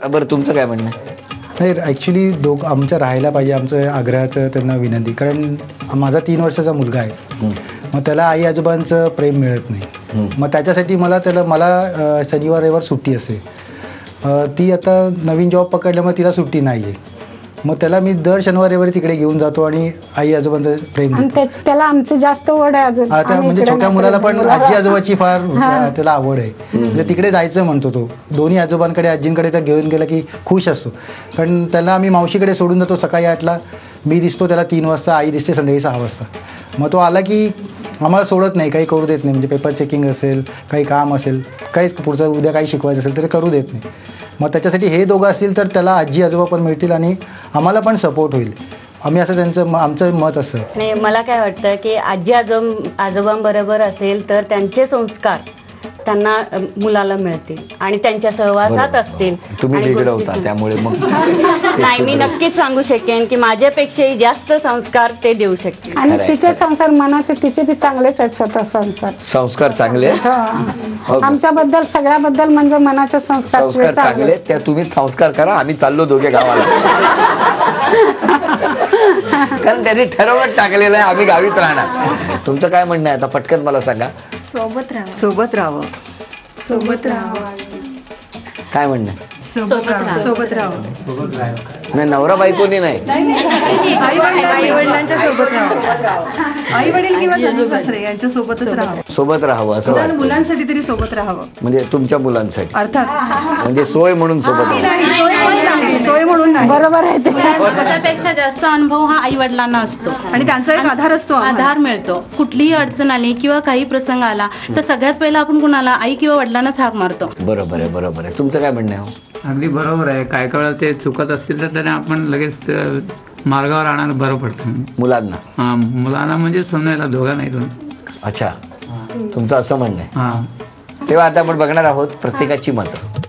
बरं तुमचं काय म्हणणं आहे? नाही ॲक्च्युली आमचं राहायला पाहिजे आमचं आग्रहाचं त्यांना विनंती, कारण माझा 3 वर्षाचा मुलगा आहे. मग त्याला आई आजोबांचं प्रेम मिळत नाही. मग त्याच्यासाठी मला शनिवार रविवार सुट्टी असते. ती आता नवीन जॉब पकडल्यामुळे तिला सुट्टी नाही आहे. मग त्याला मी दर शनिवार रविवारी तिकडे घेऊन जातो आणि आई आजोबांचं प्रेम त्याला आमचं जास्त आवड आहे. आता म्हणजे छोट्या मुलाला पण आजी आजोबाची फार त्याला आवड आहे. म्हणजे तिकडे जायचं म्हणतो तो. दोन्ही आजोबांकडे आजींकडे तर घेऊन गेला की खुश असतो. कारण त्याला आम्ही मावशीकडे सोडून जातो सकाळी 8ला. मी दिसतो त्याला 3 वाजता, आई दिसते संध्याकाळी 6 वाजता. मग तो आला की आम्हाला सोडत नाही, काही करू देत नाही. म्हणजे पेपर चेकिंग असेल, काही काम असेल, काहीच पुढचं उद्या काही शिकवायचं असेल तरी करू देत नाही. मग त्याच्यासाठी हे दोघं असतील तर त्याला आजी आजोबा पण मिळतील आणि आम्हाला पण सपोर्ट होईल. आम्ही असं आमचं मत असं नाही. मला काय वाटतं की आजी आजोबांबरोबर असेल तर त्यांचे संस्कार त्यांना मुलाला मिळतील आणि त्यांच्या सहवासात असतील. तुम्ही वेगळं होता त्यामुळे मग नाही, मी नक्कीच सांगू शकेन की माझ्यापेक्षाही जास्त संस्कार ते देऊ शकतील. आणि तिचे संसार मनाचे तिचे बी चांगलेच आहेत. स्वतः संस्कार चांगले आमच्याबद्दल सगळ्याबद्दल म्हणजे मनाचे संस्कार चांगले. त्या तुम्ही संस्कार करा, आम्ही चाललो दोघे गावाला. कारण त्यांनी ठरवून टाकलेलं आहे आम्ही गावीत राहणार. तुमचं काय म्हणणं आहे आता पटकन मला सांगा. सोबत राहावं. सोबत राहावं. सोबत राहावं. काय म्हणणं आहे? सोबत राहावं. नाही, नवरा बायकोनी नाही, आई वडिलांच्या सोबत राहावं. आई वडील किंवा सासू सासरे यांच्या सोबतच राहावं. सोबत राहावं असं वाटतं. मुलांसाठी तरी सोबत राहावं. म्हणजे तुमच्या मुलांसाठी अर्थात म्हणजे सोय म्हणून सोबत राहावं. सोय म्हणून नाही. बरोबर आहे. त्यापेक्षा जास्त अनुभव हा आई वडिलांना असतो आणि त्यांचा एक आधार असतो. आधार मिळतो. कुठलीही अडचण आली किंवा काही प्रसंग आला तर सगळ्यात पहिला आपण कुणाला आई किंवा वडिलांनाच हाक मारतो. बरोबर आहे, बरोबर आहे. तुमचं काय म्हणणं आहे? अगदी बरोबर आहे. काय काय वेळा ते चुकत असतील तर त्याने आपण लगेच मार्गावर आणायला बरं पडतं मुलांना. हां, मुलांना म्हणजे समजायला दोघा नाही दोन. अच्छा, तुमचं असं म्हणणं आहे. हां, तेव्हा आता आपण बघणार आहोत प्रत्येकाची मतं.